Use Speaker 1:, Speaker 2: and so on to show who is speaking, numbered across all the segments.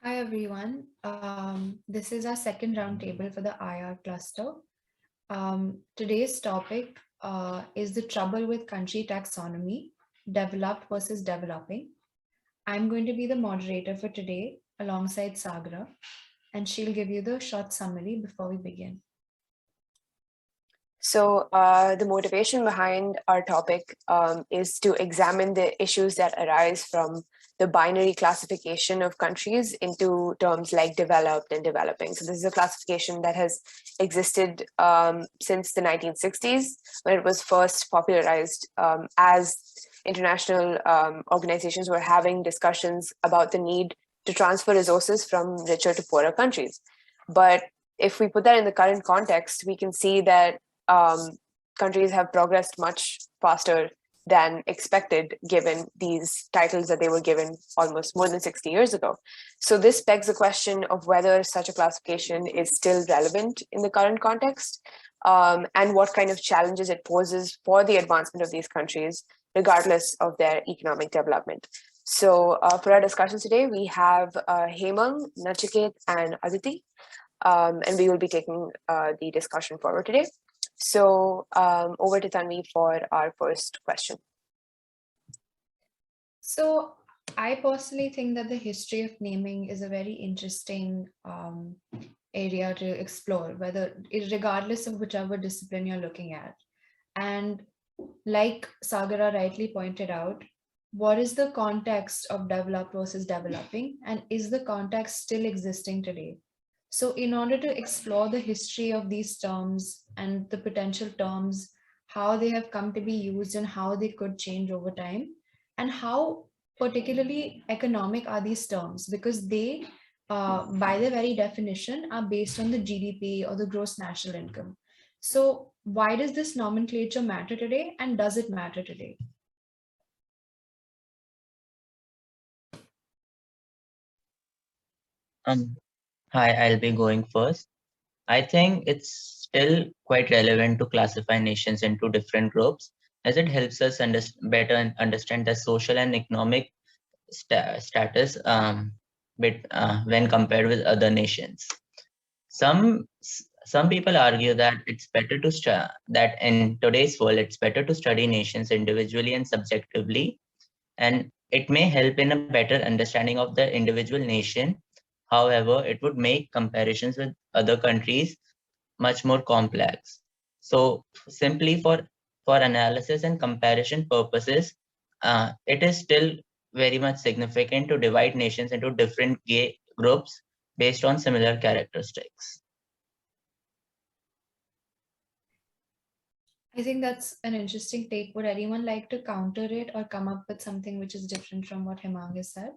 Speaker 1: Hi everyone. This is our second roundtable for the IR cluster. Today's topic is the trouble with country taxonomy, developed versus developing. I'm going to be the moderator for today alongside Sagra, and she'll give you the short summary before we begin.
Speaker 2: So the motivation behind our topic is to examine the issues that arise from the binary classification of countries into terms like developed and developing. So this is a classification that has existed since the 1960s, when it was first popularized as international organizations were having discussions about the need to transfer resources from richer to poorer countries. But if we put that in the current context, we can see that countries have progressed much faster than expected, given these titles that they were given almost more than 60 years ago. So this begs the question of whether such a classification is still relevant in the current context, and what kind of challenges it poses for the advancement of these countries, regardless of their economic development. So for our discussion today, we have Hemang, Nachiket, and Aditi, and we will be taking the discussion forward today. So over to Tanvi for our first question.
Speaker 1: So I personally think that the history of naming is a very interesting area to explore, regardless of whichever discipline you're looking at. And like Sagara rightly pointed out, what is the context of developed versus developing, and is the context still existing today? So in order to explore the history of these terms and the potential terms, how they have come to be used and how they could change over time, and how particularly economic are these terms, because they, by their very definition, are based on the GDP or the gross national income. So why does this nomenclature matter today, and does it matter today?
Speaker 3: Hi, I'll be going first. I think it's still quite relevant to classify nations into different groups, as it helps us better understand the social and economic status when compared with other nations. Some people argue that it's better to that in today's world it's better to study nations individually and subjectively, and it may help in a better understanding of the individual nation. However, it would make comparisons with other countries much more complex. So simply for analysis and comparison purposes, it is still very much significant to divide nations into different groups based on similar characteristics.
Speaker 1: I think that's an interesting take. Would anyone like to counter it or come up with something which is different from what Hemang has said?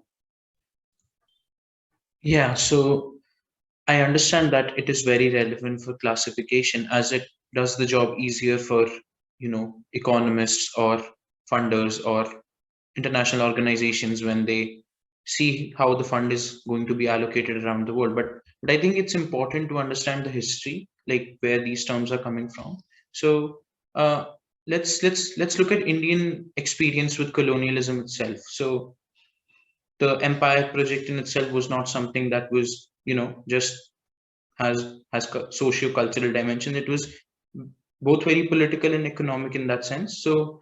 Speaker 4: Yeah, so I understand that it is very relevant for classification, as it does the job easier for, economists or funders or international organizations when they see how the fund is going to be allocated around the world. But I think it's important to understand the history, like where these terms are coming from. So uh, let's look at Indian experience with colonialism itself. So the empire project in itself was not something that was, just has socio-cultural dimension. It was both very political and economic in that sense. So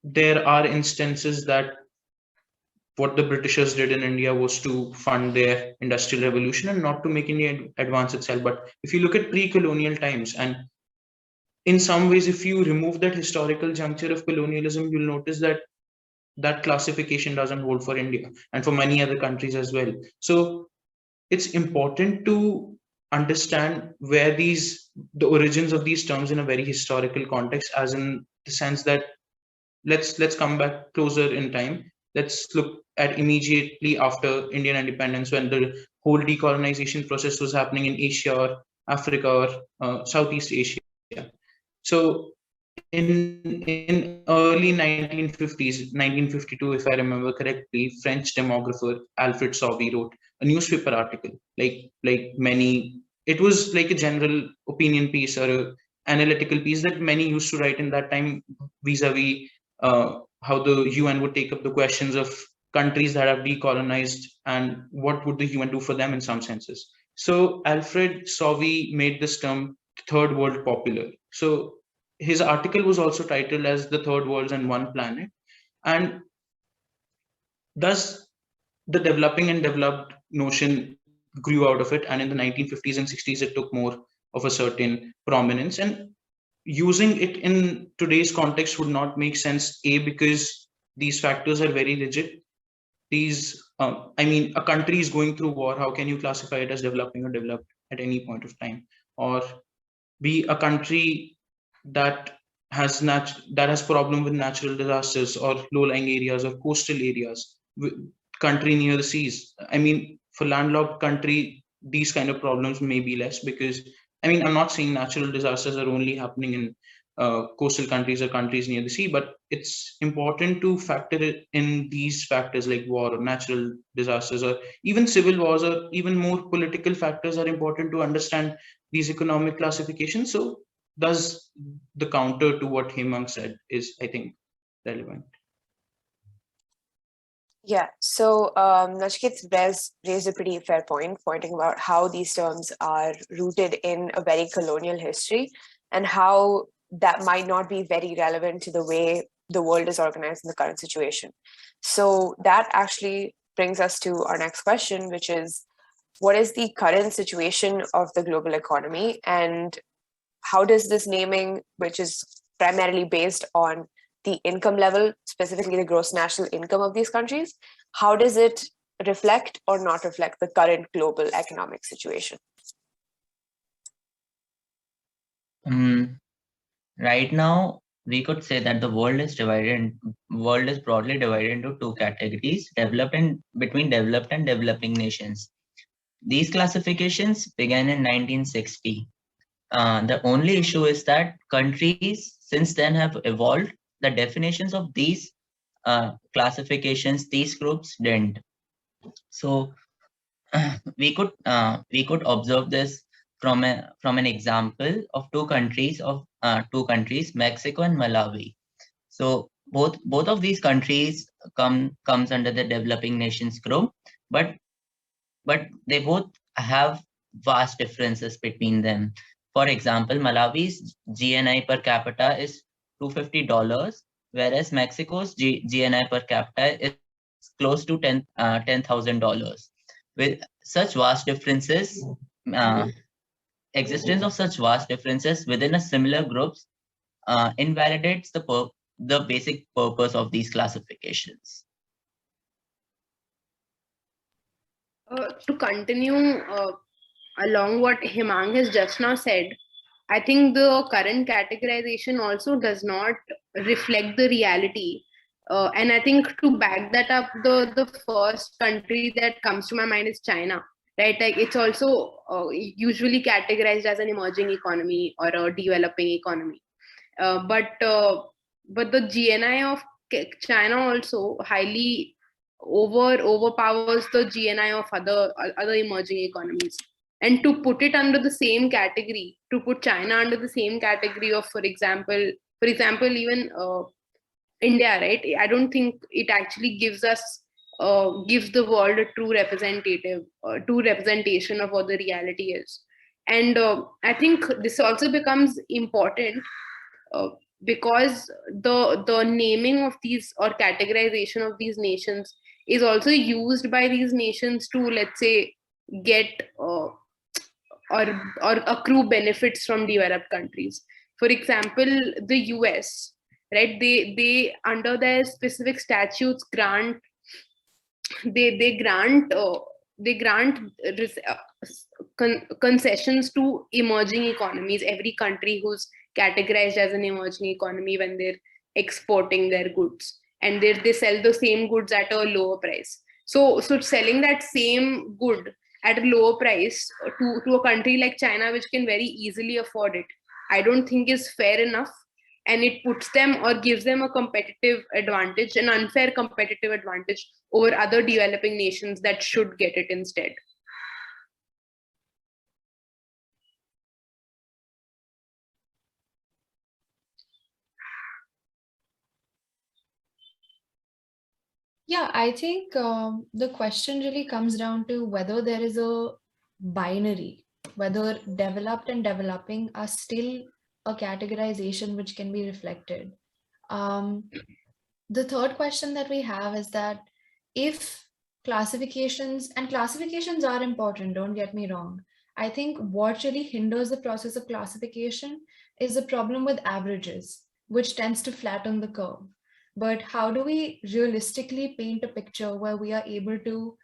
Speaker 4: there are instances that what the Britishers did in India was to fund their industrial revolution and not to make any advance itself. But if you look at pre-colonial times, and in some ways, if you remove that historical juncture of colonialism, you'll notice that that classification doesn't hold for India and for many other countries as well. So it's important to understand where the origins of these terms in a very historical context, as in the sense that let's come back closer in time. Let's look at immediately after Indian independence, when the whole decolonization process was happening in Asia or Africa or Southeast Asia. So in early 1950s, 1952, if I remember correctly, French demographer Alfred Sauvy wrote a newspaper article, like many. It was like a general opinion piece or a analytical piece that many used to write in that time, vis-a-vis how the UN would take up the questions of countries that have decolonized, and what would the UN do for them in some senses. So Alfred Sauvy made this term third world popular. So his article was also titled as The Third Worlds and One Planet. And thus the developing and developed notion grew out of it. And in the 1950s and 60s, it took more of a certain prominence. And using it in today's context would not make sense, A, because these factors are very rigid. These, I mean, a country is going through war. How can you classify it as developing or developed at any point of time? Or B, a country that that has problem with natural disasters or low-lying areas or coastal areas, country near the seas. I mean, for landlocked country, these kind of problems may be less, because I mean, I'm not saying natural disasters are only happening in coastal countries or countries near the sea, but it's important to factor it in these factors like war or natural disasters or even civil wars, or even more political factors are important to understand these economic classifications. So thus the counter to what Hemang said is, I think, relevant.
Speaker 2: Yeah, so Nachiket's raised a pretty fair point, pointing about how these terms are rooted in a very colonial history and how that might not be very relevant to the way the world is organized in the current situation. So that actually brings us to our next question, which is, what is the current situation of the global economy, and how does this naming, which is primarily based on the income level, specifically the gross national income of these countries, how does it reflect or not reflect the current global economic situation?
Speaker 3: Right now, we could say that the world is broadly divided into two categories: developed and between developed and developing nations. These classifications began in 1960. The only issue is that countries since then have evolved. The definitions of these classifications, these groups didn't. So we could observe this from an example of two countries, Mexico and Malawi. So both of these countries comes under the developing nations group, but they both have vast differences between them. For example, Malawi's GNI per capita is $250, whereas Mexico's GNI per capita is close to $10,000. With such vast differences, existence of such vast differences within a similar groups invalidates the basic purpose of these classifications.
Speaker 5: To continue along what Hemang has just now said, I think the current categorization also does not reflect the reality. And I think to back that up, the first country that comes to my mind is China, right? Like it's also usually categorized as an emerging economy or a developing economy. But the GNI of China also highly overpowers the GNI of other emerging economies. And to put it under the same category, to put China under the same category of, for example, even India, right? I don't think it actually gives the world a true representation of what the reality is. And I think this also becomes important because the naming of these or categorization of these nations is also used by these nations to, let's say, get or accrue benefits from developed countries. For example, the US, right? They under their specific statutes grant they grant concessions to emerging economies, every country who's categorized as an emerging economy, when they're exporting their goods, and they sell the same goods at a lower price. So selling that same good at a lower price to a country like China, which can very easily afford it, I don't think is fair enough. And it puts them or gives them a competitive advantage, an unfair competitive advantage over other developing nations that should get it instead.
Speaker 1: Yeah, I think the question really comes down to whether there is a binary, whether developed and developing are still a categorization which can be reflected. Um, the third question that we have is that if classifications are important, don't get me wrong. I think what really hinders the process of classification is a problem with averages, which tends to flatten the curve. But how do we realistically paint a picture where we are able to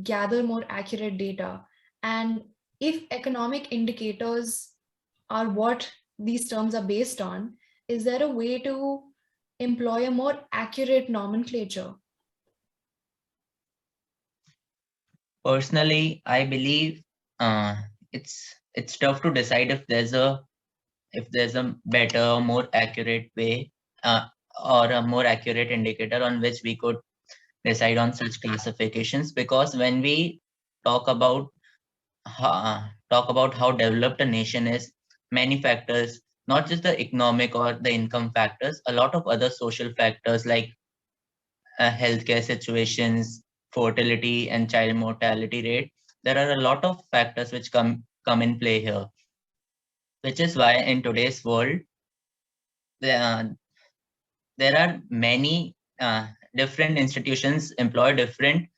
Speaker 1: gather more accurate data? And if economic indicators are what these terms are based on, is there a way to employ a more accurate nomenclature?
Speaker 3: Personally, I believe it's tough to decide if there's a better, more accurate way uh, or a more accurate indicator on which we could decide on such classifications. Because when we talk about how developed a nation is, many factors, not just the economic or the income factors, a lot of other social factors like healthcare situations, fertility, and child mortality rate. There are a lot of factors which come in play here, which is why in today's world there, there are many different institutions employ different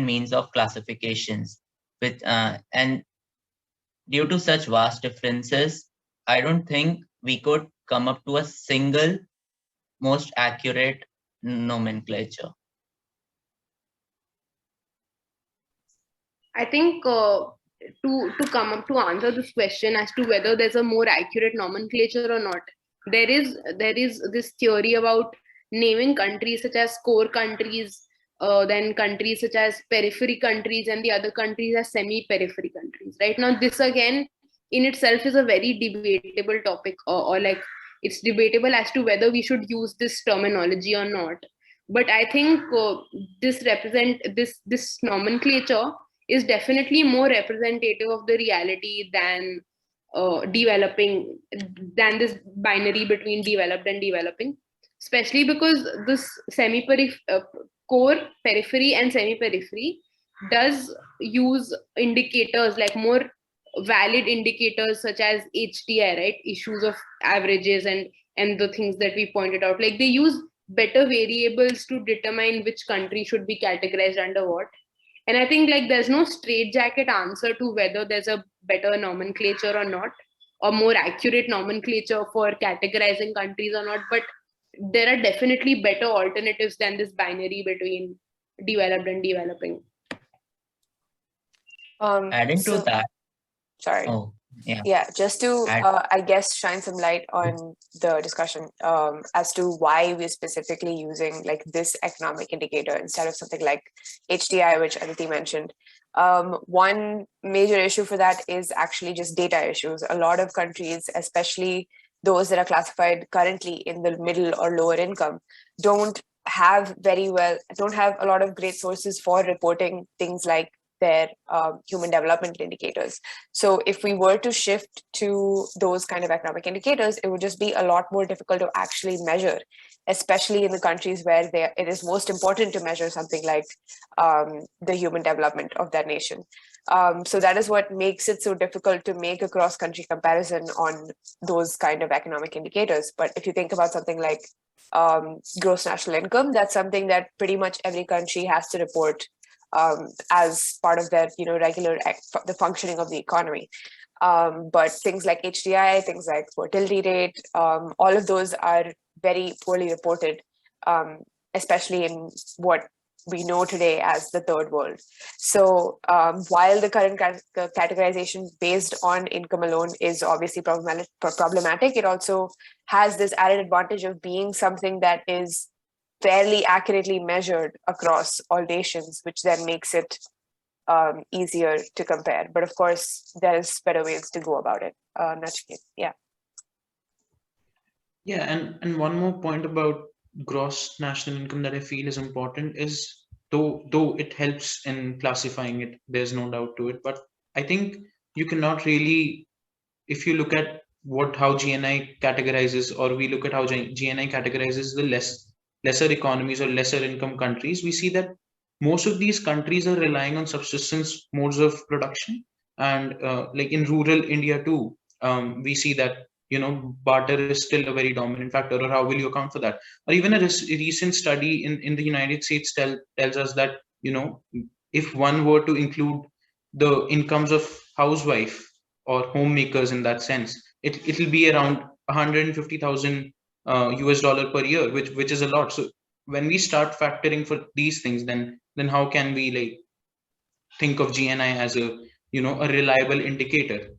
Speaker 3: means of classifications. With and due to such vast differences, I don't think we could come up to a single most accurate nomenclature.
Speaker 5: I think to come up to answer this question as to whether there's a more accurate nomenclature or not, there is this theory about naming countries such as core countries, then countries such as periphery countries, and the other countries as semi-periphery countries. Right now, this again in itself is a very debatable topic, or like it's debatable as to whether we should use this terminology or not. But I think this nomenclature is definitely more representative of the reality developing than this binary between developed and developing, especially because this core, periphery, and semi-periphery does use indicators, like more valid indicators such as HDI, right? Issues of averages and the things that we pointed out. Like they use better variables to determine which country should be categorized under what. And I think like there's no straitjacket answer to whether there's a better nomenclature or not, or more accurate nomenclature for categorizing countries or not. But there are definitely better alternatives than this binary between developed and developing.
Speaker 3: Adding to that,
Speaker 2: sorry.
Speaker 3: oh
Speaker 2: Yeah, just to I guess shine some light on the discussion as to why we're specifically using like this economic indicator instead of something like HDI, which Aditi mentioned. One major issue for that is actually just data issues. A lot of countries, especially those that are classified currently in the middle or lower income, don't have a lot of great sources for reporting things like their human development indicators. So if we were to shift to those kind of economic indicators, it would just be a lot more difficult to actually measure, especially in the countries where it is most important to measure something like the human development of that nation. So that is what makes it so difficult to make a cross-country comparison on those kind of economic indicators. But if you think about something like gross national income, that's something that pretty much every country has to report as part of their regular the functioning of the economy. But things like HDI, things like fertility rate, all of those are very poorly reported, especially in what we know today as the third world. So while the current categorization based on income alone is obviously problematic, it also has this added advantage of being something that is fairly accurately measured across all nations, which then makes it easier to compare. But of course, there's better ways to go about it. Nachiket, yeah.
Speaker 4: Yeah, and one more point about gross national income that I feel is important is though it helps in classifying it, there's no doubt to it. But I think you cannot really, if you look at how GNI categorizes, or we look at how GNI categorizes the less lesser economies or lesser income countries, we see that most of these countries are relying on subsistence modes of production. And like in rural India too, we see that, barter is still a very dominant factor. Or how will you account for that? Or even a recent study in the United States tells us that, if one were to include the incomes of housewife or homemakers in that sense, it'll be around 150,000 US dollar per year, which is a lot. So when we start factoring for these things, then how can we like think of GNI as a a reliable indicator?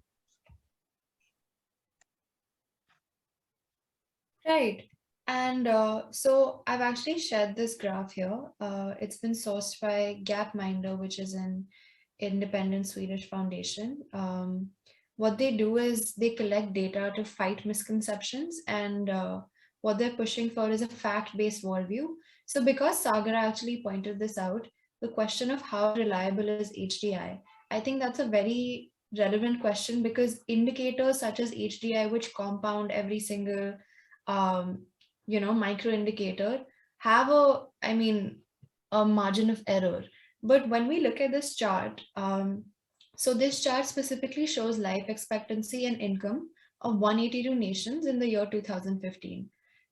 Speaker 1: Right. And so I've actually shared this graph here. It's been sourced by Gapminder, which is an independent Swedish foundation. What they do is they collect data to fight misconceptions, and what they're pushing for is a fact-based worldview. So because Sagar actually pointed this out, the question of how reliable is HDI, I think that's a very relevant question, because indicators such as HDI, which compound every single micro indicator, have a margin of error. But when we look at this chart, so this chart specifically shows life expectancy and income of 182 nations in the year 2015.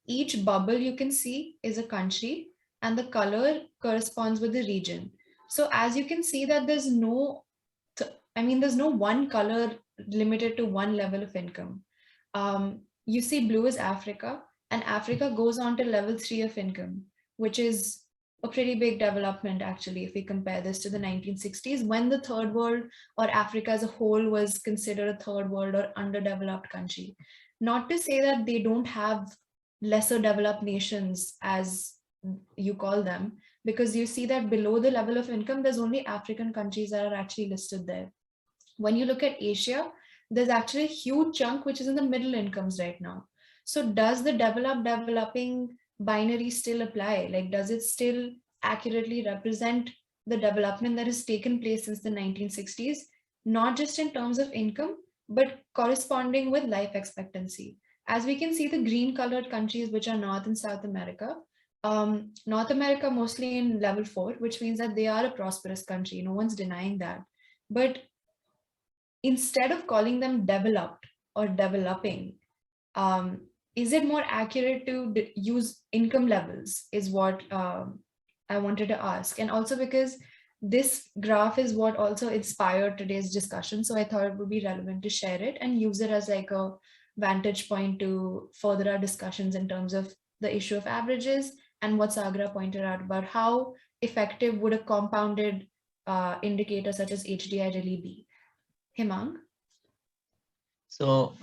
Speaker 1: Each bubble you can see is a country, and the color corresponds with the region. So as you can see that there's no one color limited to one level of income. You see blue is Africa, and Africa goes on to level 3 of income, which is a pretty big development actually if we compare this to the 1960s, when the third world or Africa as a whole was considered a third world or underdeveloped country. Not to say that they don't have lesser developed nations, as you call them, because you see that below the level of income, there's only African countries that are actually listed there. When you look at Asia, there's actually a huge chunk which is in the middle incomes right now. So does the developing binary still apply? Like, does it still accurately represent the development that has taken place since the 1960s, not just in terms of income, but corresponding with life expectancy? As we can see, the green colored countries, which are North and South America, North America mostly in level 4, which means that they are a prosperous country. No one's denying that. But instead of calling them developed or developing, is it more accurate to use income levels, is what I wanted to ask. And also because this graph is what also inspired today's discussion, so I thought it would be relevant to share it and use it as like a vantage point to further our discussions in terms of the issue of averages and what Sagra pointed out about how effective would a compounded indicator such as HDI really be. Hemang?
Speaker 3: So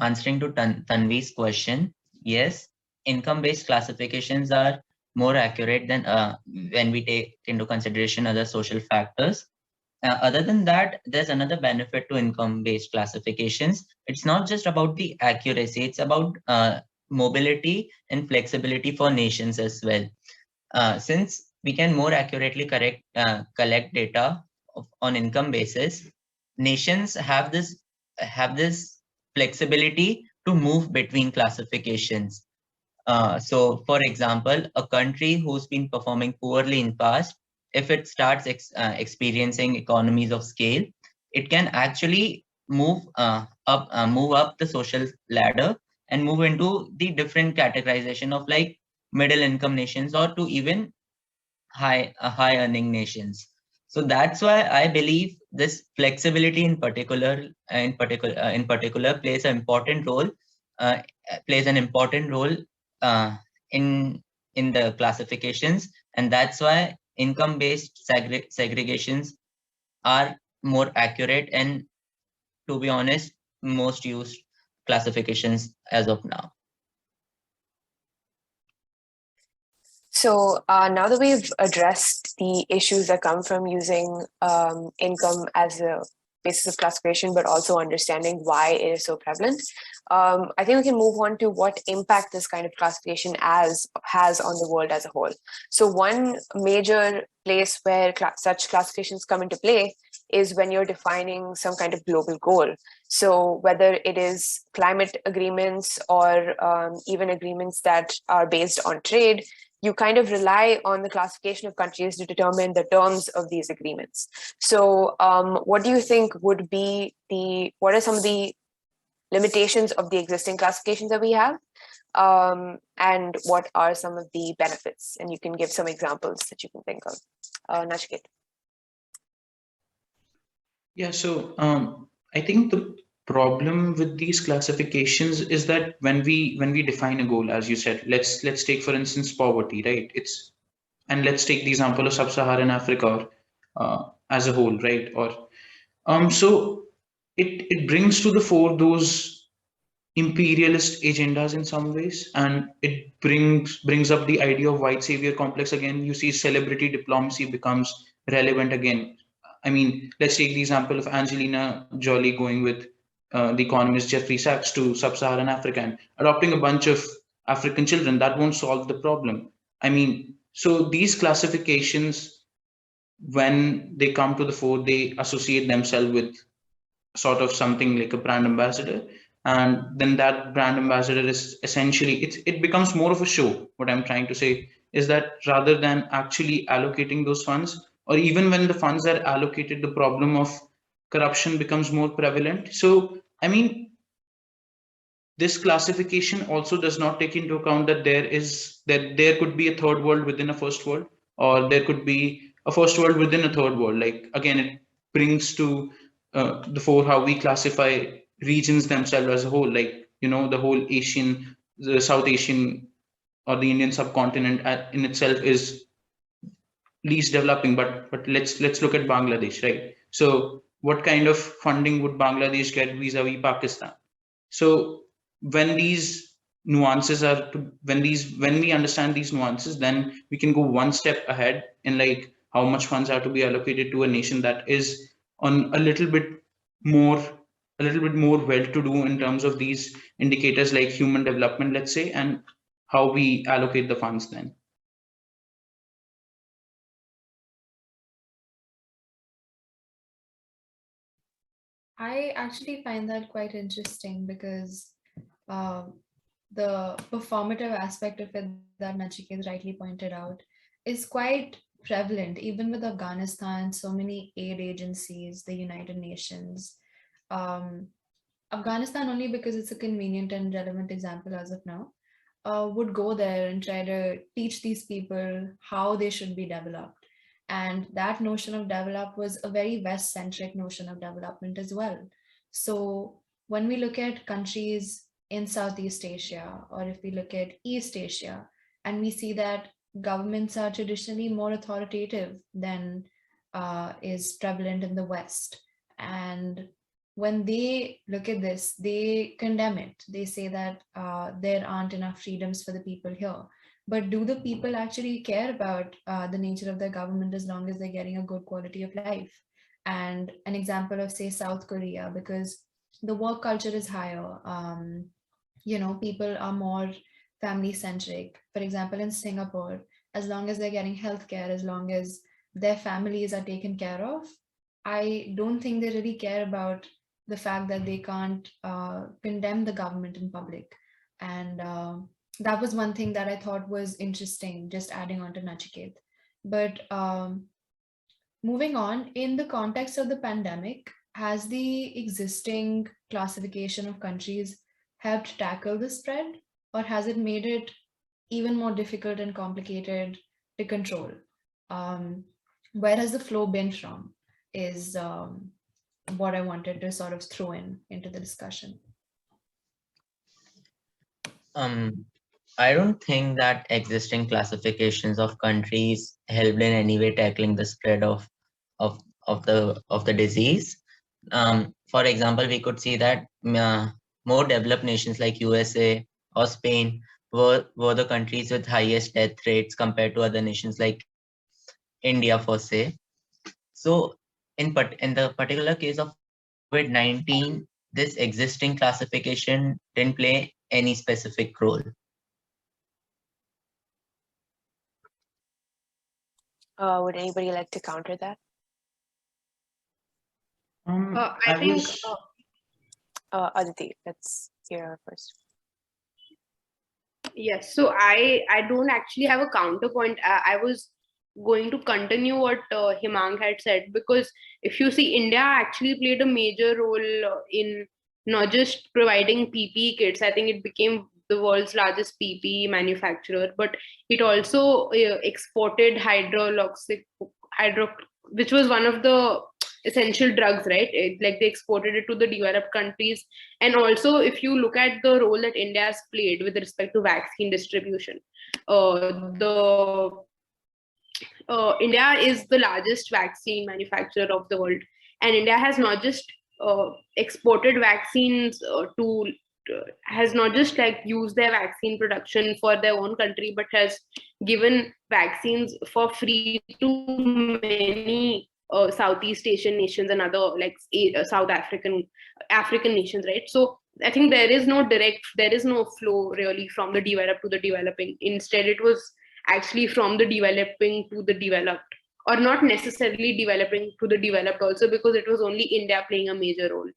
Speaker 3: answering to Tanvi's question, yes, income-based classifications are more accurate than when we take into consideration other social factors. Other than that, there's another benefit to income-based classifications. It's not just about the accuracy, it's about mobility and flexibility for nations as well. Since we can more accurately collect data on income basis, nations have this flexibility to move between classifications. So, for example, a country who's been performing poorly in past, if it starts experiencing economies of scale, it can actually move up the social ladder and move into the different categorization of like middle income nations or to even high earning nations. So that's why I believe this flexibility in particular plays an important role in the classifications, and that's why income-based segregations are more accurate and, to be honest, most used classifications as of now.
Speaker 2: So now that we've addressed the issues that come from using income as a basis of classification, but also understanding why it is so prevalent, I think we can move on to what impact this kind of classification has on the world as a whole. So one major place where such classifications come into play is when you're defining some kind of global goal. So whether it is climate agreements or even agreements that are based on trade, you kind of rely on the classification of countries to determine the terms of these agreements. So what do you think would be what are some of the limitations of the existing classifications that we have? And what are some of the benefits? And you can give some examples that you can think of. Nachiket.
Speaker 4: Yeah, so I think the problem with these classifications is that when we define a goal, as you said, let's take for instance poverty, right? And let's take the example of sub-Saharan Africa as a whole, right? Or so it brings to the fore those imperialist agendas in some ways, and it brings up the idea of white savior complex again. You see celebrity diplomacy becomes relevant again. I mean, let's take the example of Angelina Jolie going with the economist Jeffrey Sachs to sub-Saharan Africa and adopting a bunch of African children. That won't solve the problem. I mean, so these classifications, when they come to the fore, they associate themselves with sort of something like a brand ambassador, and then that brand ambassador is essentially it becomes more of a show. What I'm trying to say is that rather than actually allocating those funds, or even when the funds are allocated, the problem of corruption becomes more prevalent. So I mean, this classification also does not take into account that there could be a third world within a first world, or there could be a first world within a third world. Like again, it brings to the fore how we classify regions themselves as a whole. Like, you know, the whole the South Asian or the Indian subcontinent in itself is least developing, but let's look at Bangladesh, right? So what kind of funding would Bangladesh get vis-a-vis Pakistan? So when these nuances are when we understand these nuances, then we can go one step ahead in like how much funds are to be allocated to a nation that is on more a little bit more well to do in terms of these indicators like human development, let's say, and how we allocate the funds then.
Speaker 1: I actually find that quite interesting because the performative aspect of it that Nachiket rightly pointed out is quite prevalent, even with Afghanistan, so many aid agencies, the United Nations. Um, Afghanistan, only because it's a convenient and relevant example as of now, would go there and try to teach these people how they should be developed. And that notion of develop was a very West-centric notion of development as well. So when we look at countries in Southeast Asia, or if we look at East Asia, and we see that governments are traditionally more authoritative than is prevalent in the West. And when they look at this, they condemn it. They say that there aren't enough freedoms for the people here. But do the people actually care about the nature of their government as long as they're getting a good quality of life? And an example of, say, South Korea, because the work culture is higher. People are more family centric. For example, in Singapore, as long as they're getting healthcare, as long as their families are taken care of, I don't think they really care about the fact that they can't condemn the government in public. And that was one thing that I thought was interesting, just adding on to Nachiket. But moving on, in the context of the pandemic, has the existing classification of countries helped tackle the spread, or has it made it even more difficult and complicated to control? Where has the flow been from? Is what I wanted to sort of throw into the discussion.
Speaker 3: I don't think that existing classifications of countries helped in any way tackling the spread of the disease. For example, we could see that more developed nations like USA or Spain were the countries with highest death rates compared to other nations like India, for say. So in the particular case of COVID-19, this existing classification didn't play any specific role.
Speaker 2: Would anybody like to counter that?
Speaker 5: I think
Speaker 2: Aditi, let's hear her first.
Speaker 5: yes. So I don't actually have a counterpoint. I was going to continue what Himang had said, because if you see, India actually played a major role in not just providing PPE kits. I think it became the world's largest PPE manufacturer, but it also exported hydro, which was one of the essential drugs, right? Like they exported it to the developed countries. And also, if you look at the role that India has played with respect to vaccine distribution, the India is the largest vaccine manufacturer of the world, and India has not just exported vaccines has not just like used their vaccine production for their own country, but has given vaccines for free to many Southeast Asian nations and other like South African nations, right? So I think there is no flow really from the developed to the developing. Instead, it was actually from the developing to the developed, or not necessarily developing to the developed also, because it was only India playing a major role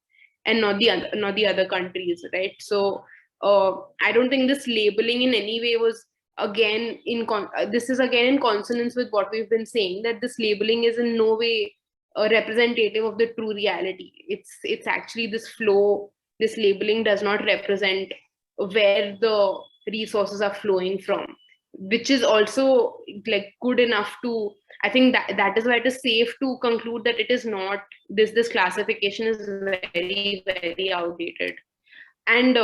Speaker 5: and not the other countries, right? So I don't think this labeling in any way was this is again in consonance with what we've been saying, that this labeling is in no way representative of the true reality. It's actually this flow. This labeling does not represent where the resources are flowing from, which is also like good enough to, I think that is why it is safe to conclude that it is not this classification is very, very outdated. And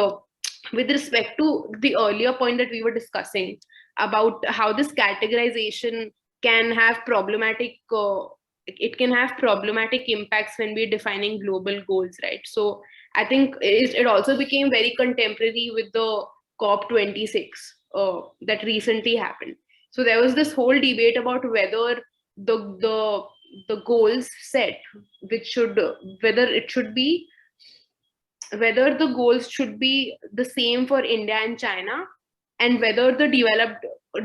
Speaker 5: with respect to the earlier point that we were discussing about how this categorization can have problematic it can have problematic impacts when we're defining global goals, right? So I think it also became very contemporary with the COP26 that recently happened. So there was this whole debate about whether the goals set, which should whether the goals should be the same for India and China, and whether the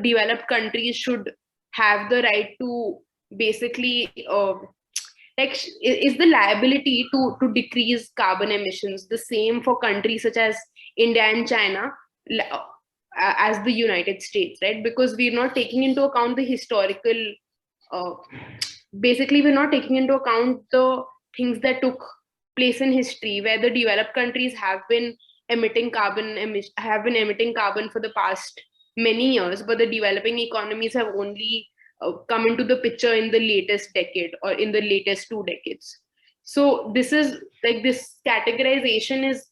Speaker 5: developed countries should have the right to basically is the liability to decrease carbon emissions the same for countries such as India and China as the United States, right? Because we're not taking into account the historical uh, basically we're not taking into account the things that took place in history, where the developed countries have been emitting carbon for the past many years, but the developing economies have only come into the picture in the latest decade or in the latest 2 decades. So this is like this categorization is,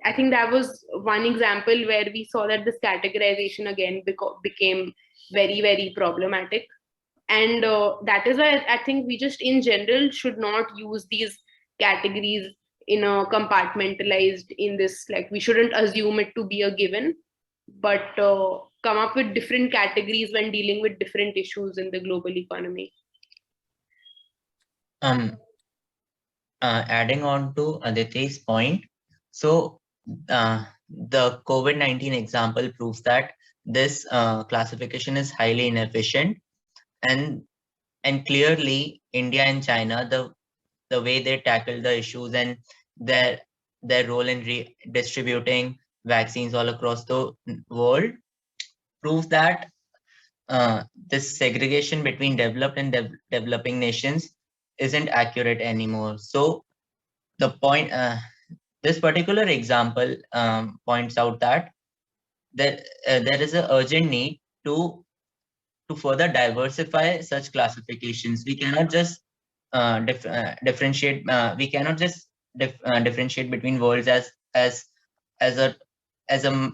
Speaker 5: I think that was one example where we saw that this categorization again became very, very problematic. And that is why I think we just in general should not use these categories in a compartmentalized in this, like we shouldn't assume it to be a given, but come up with different categories when dealing with different issues in the global economy.
Speaker 3: Adding on to Aditi's point, so the COVID-19 example proves that this classification is highly inefficient, and clearly India and China, the way they tackle the issues and their role in distributing vaccines all across the world proves that this segregation between developed and developing nations isn't accurate anymore. So the point, this particular example points out that there is an urgent need to further diversify such classifications. We cannot just differentiate. We cannot just differentiate between worlds as a as a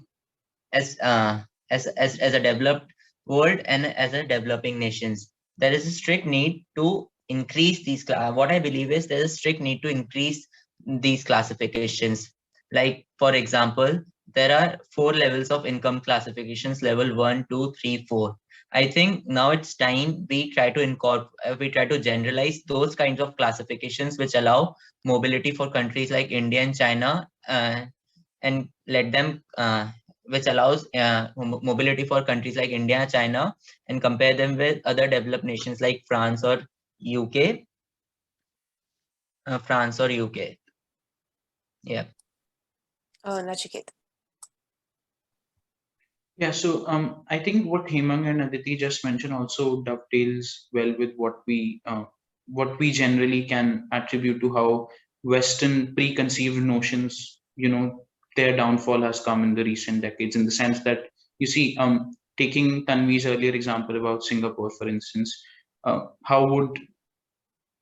Speaker 3: as a developed world and as a developing nations. There is a strict need to increase these. What I believe is there is a strict need to increase these classifications. Like for example, there are 4 levels of income classifications: level 1, 2, 3, 4. I think now it's time we try to generalize those kinds of classifications which allow mobility for countries like India and China, and let them which allows mobility for countries like India, China, and compare them with other developed nations like France or UK. France or UK. Yeah.
Speaker 2: Nachiket.
Speaker 4: Yeah, so I think what Hemang and Aditi just mentioned also dovetails well with what we generally can attribute to how Western preconceived notions, their downfall has come in the recent decades, in the sense that you see, taking Tanvi's earlier example about Singapore, for instance, how would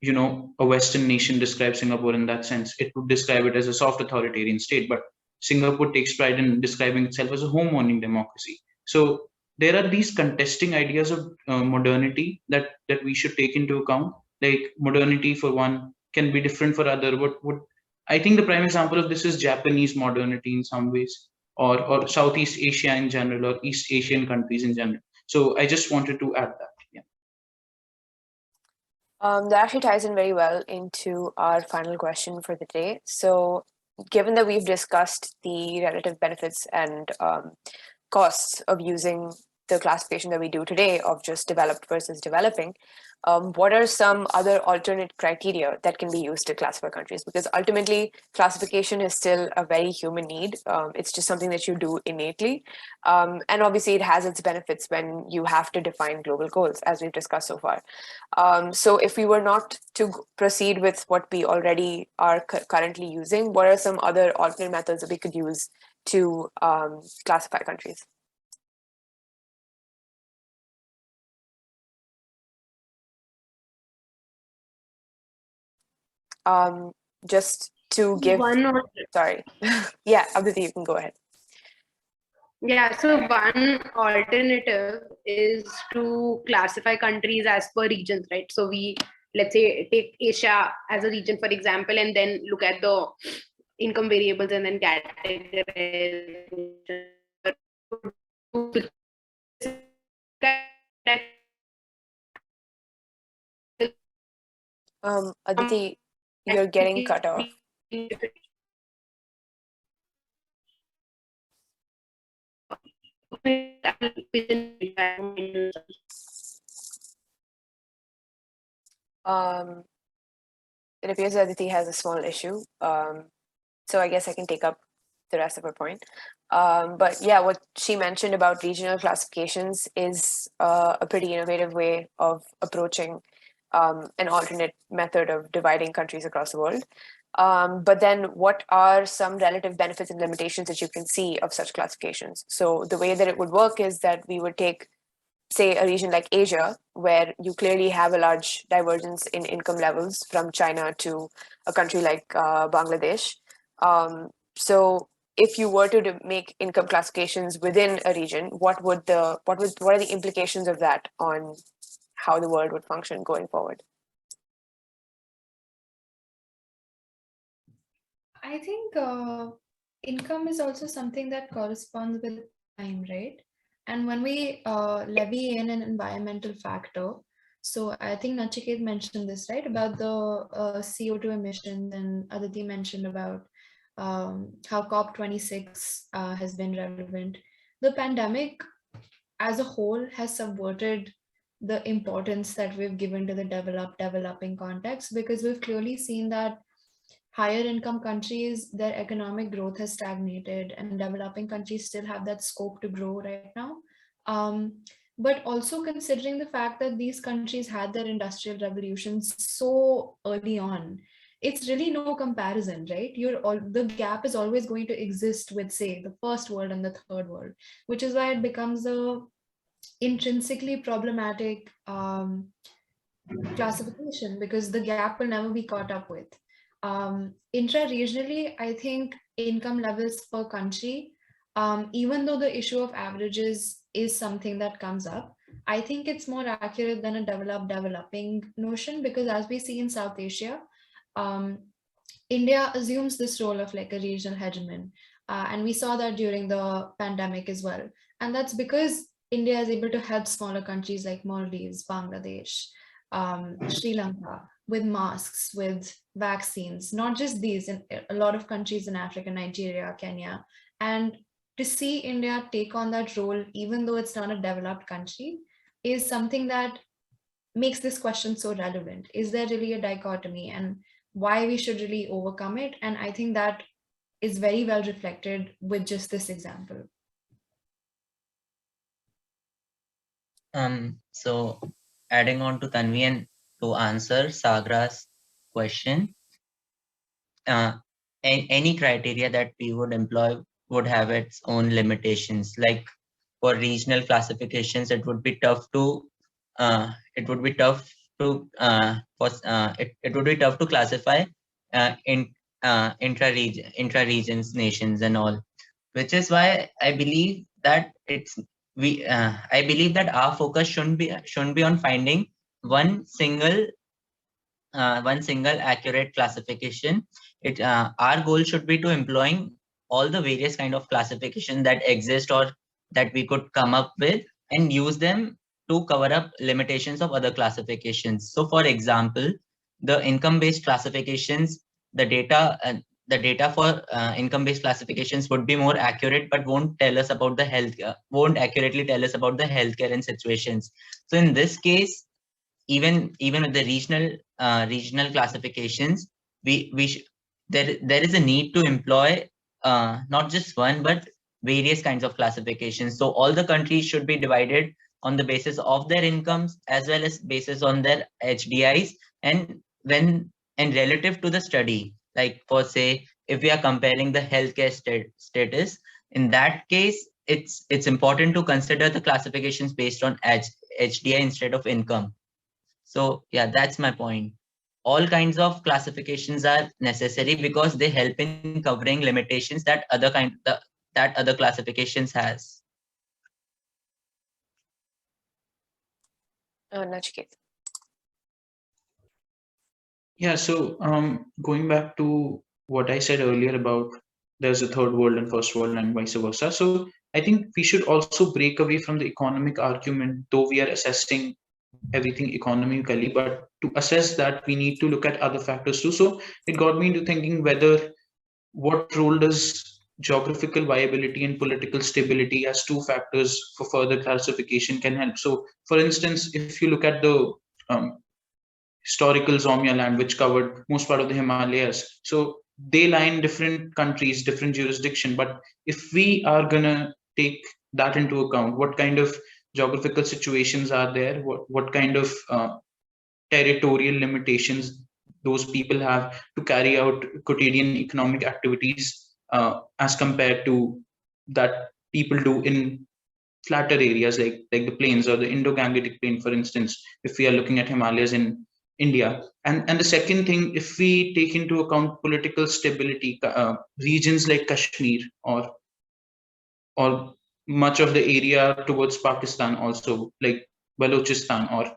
Speaker 4: a Western nation describe Singapore in that sense? It would describe it as a soft authoritarian state, but Singapore takes pride in describing itself as a home-owning democracy. So there are these contesting ideas of modernity that we should take into account. Like modernity, for one, can be different for other. What I think the prime example of this is Japanese modernity in some ways, or Southeast Asia in general, or East Asian countries in general. So I just wanted to add that. Yeah.
Speaker 2: That actually ties in very well into our final question for the day. So, given that we've discussed the relative benefits and costs of using the classification that we do today of just developed versus developing, what are some other alternate criteria that can be used to classify countries? Because ultimately, classification is still a very human need. It's just something that you do innately. And obviously, it has its benefits when you have to define global goals, as we've discussed so far. So if we were not to proceed with what we already are currently using, what are some other alternate methods that we could use to classify countries? Just to give
Speaker 5: one or
Speaker 2: sorry. Yeah, Abhiti, you can go ahead.
Speaker 5: Yeah, so one alternative is to classify countries as per regions, right? So we, let's say, take Asia as a region, for example, and then look at the income variables and then categorize.
Speaker 2: Aditi, you're getting cut off. It appears that Aditi has a small issue. So I guess I can take up the rest of her point. But yeah, what she mentioned about regional classifications is a pretty innovative way of approaching an alternate method of dividing countries across the world. But then what are some relative benefits and limitations that you can see of such classifications? So the way that it would work is that we would take, say, a region like Asia, where you clearly have a large divergence in income levels from China to a country like Bangladesh. So if you were to make income classifications within a region, what are the implications of that on how the world would function going forward?
Speaker 1: I think income is also something that corresponds with time, right? And when we levy in an environmental factor, so I think Nachiket mentioned this, right, about the CO2 emissions, and Aditi mentioned about how COP26 has been relevant. The pandemic as a whole has subverted the importance that we've given to the developing context, because we've clearly seen that higher income countries, their economic growth has stagnated, and developing countries still have that scope to grow right now. But also considering the fact that these countries had their industrial revolutions so early on, it's really no comparison, right? The gap is always going to exist with, say, the first world and the third world, which is why it becomes a intrinsically problematic classification, because the gap will never be caught up with. Intra-regionally, I think income levels per country, even though the issue of averages is something that comes up, I think it's more accurate than a developing notion, because as we see in South Asia, um, India assumes this role of like a regional hegemon. And we saw that during the pandemic as well. And that's because India is able to help smaller countries like Maldives, Bangladesh, Sri Lanka with masks, with vaccines, not just these, in a lot of countries in Africa, Nigeria, Kenya. And to see India take on that role, even though it's not a developed country, is something that makes this question so relevant. Is there really a dichotomy? And why we should really overcome it. And I think that is very well reflected with just this example.
Speaker 3: So adding on to Tanvi and to answer Sagra's question, any criteria that we would employ would have its own limitations. Like for regional classifications, it would be tough to it would be tough to it would be tough to classify in intra regions nations and all, which is why I believe that I believe that our focus shouldn't be on finding one single accurate classification. Our goal should be to employing all the various kind of classification that exist or that we could come up with and use them to cover up limitations of other classifications. So for example, the income-based classifications, the data for income-based classifications would be more accurate, but won't tell us about the health, won't accurately tell us about the healthcare and situations. So in this case, even with the regional classifications, there is a need to employ not just one but various kinds of classifications. So all the countries should be divided on the basis of their incomes as well as basis on their HDIs, and relative to the study, like for say if we are comparing the healthcare status, in that case it's important to consider the classifications based on HDI instead of income. So yeah, that's my point. All kinds of classifications are necessary because they help in covering limitations that that other classifications has.
Speaker 2: Nachiket.
Speaker 4: Yeah, so going back to what I said earlier about there's a third world and first world and vice versa. So I think we should also break away from the economic argument, though we are assessing everything economically, but to assess that we need to look at other factors too. So it got me into thinking whether what role does geographical viability and political stability as two factors for further classification can help. So for instance, if you look at the um, historical Zomia land, which covered most part of the Himalayas. So they lie in different countries, different jurisdiction. But if we are gonna take that into account, what kind of geographical situations are there? What kind of territorial limitations those people have to carry out quotidian economic activities as compared to that people do in flatter areas like the plains or the Indo-Gangetic plain, for instance, if we are looking at Himalayas in India. And the second thing, if we take into account political stability, regions like Kashmir or much of the area towards Pakistan, also like Balochistan, or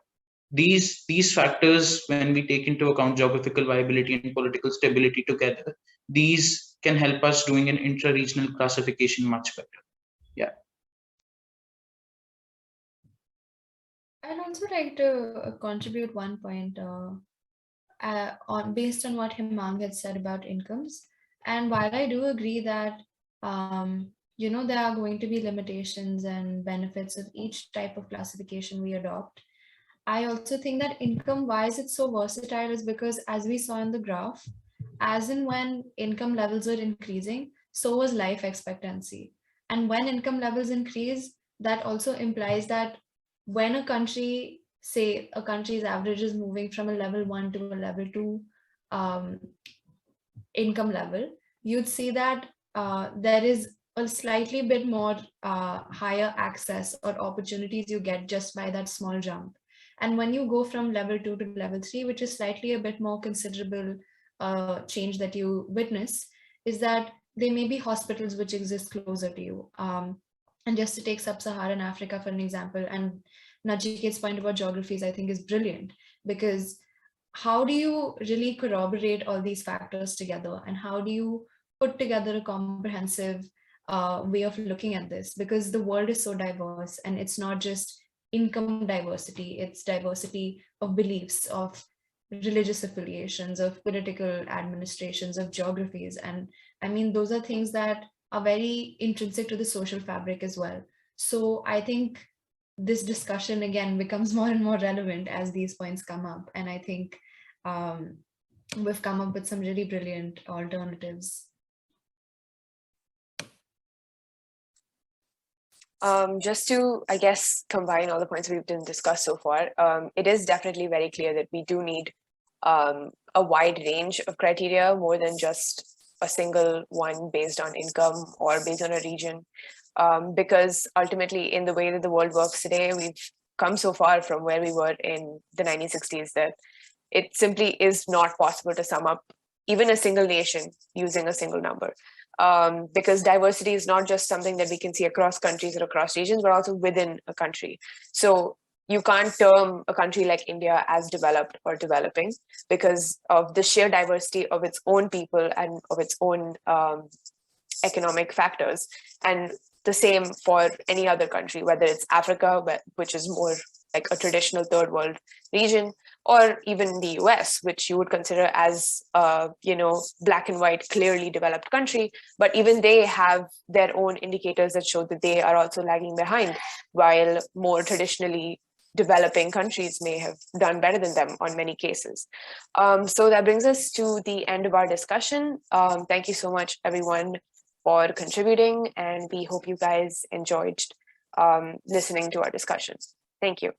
Speaker 4: these factors, when we take into account geographical viability and political stability together, these can help us doing an intra-regional classification much better. Yeah.
Speaker 1: I'd also like to contribute one point on based on what Himang had said about incomes. And while I do agree that there are going to be limitations and benefits of each type of classification we adopt, I also think that income, why is it so versatile, is because as we saw in the graph, as in when income levels were increasing, so was life expectancy. And when income levels increase, that also implies that when a country, say a country's average is moving from a level 1 to a level 2 um, income level, you'd see that there is a slightly bit more higher access or opportunities you get just by that small jump. And when you go from level 2 to level 3, which is slightly a bit more considerable change that you witness, is that there may be hospitals which exist closer to you. And just to take sub-Saharan Africa for an example, and Nachiket's point about geographies, I think is brilliant, because how do you really corroborate all these factors together, and how do you put together a comprehensive way of looking at this? Because the world is so diverse, and it's not just income diversity, it's diversity of beliefs, of religious affiliations, of political administrations, of geographies. And I mean, those are things that are very intrinsic to the social fabric as well. So I think this discussion again becomes more and more relevant as these points come up. And I think we've come up with some really brilliant alternatives.
Speaker 2: Just to, I guess, combine all the points we've discussed so far, it is definitely very clear that we do need a wide range of criteria more than just a single one based on income or based on a region. Because ultimately, in the way that the world works today, we've come so far from where we were in the 1960s that it simply is not possible to sum up even a single nation using a single number. Because diversity is not just something that we can see across countries or across regions, but also within a country. So you can't term a country like India as developed or developing because of the sheer diversity of its own people and of its own economic factors. And the same for any other country, whether it's Africa, which is more like a traditional third world region, or even the US, which you would consider as a black and white, clearly developed country. But even they have their own indicators that show that they are also lagging behind, while more traditionally developing countries may have done better than them on many cases. So that brings us to the end of our discussion. Thank you so much, everyone, for contributing, and we hope you guys enjoyed listening to our discussion. Thank you.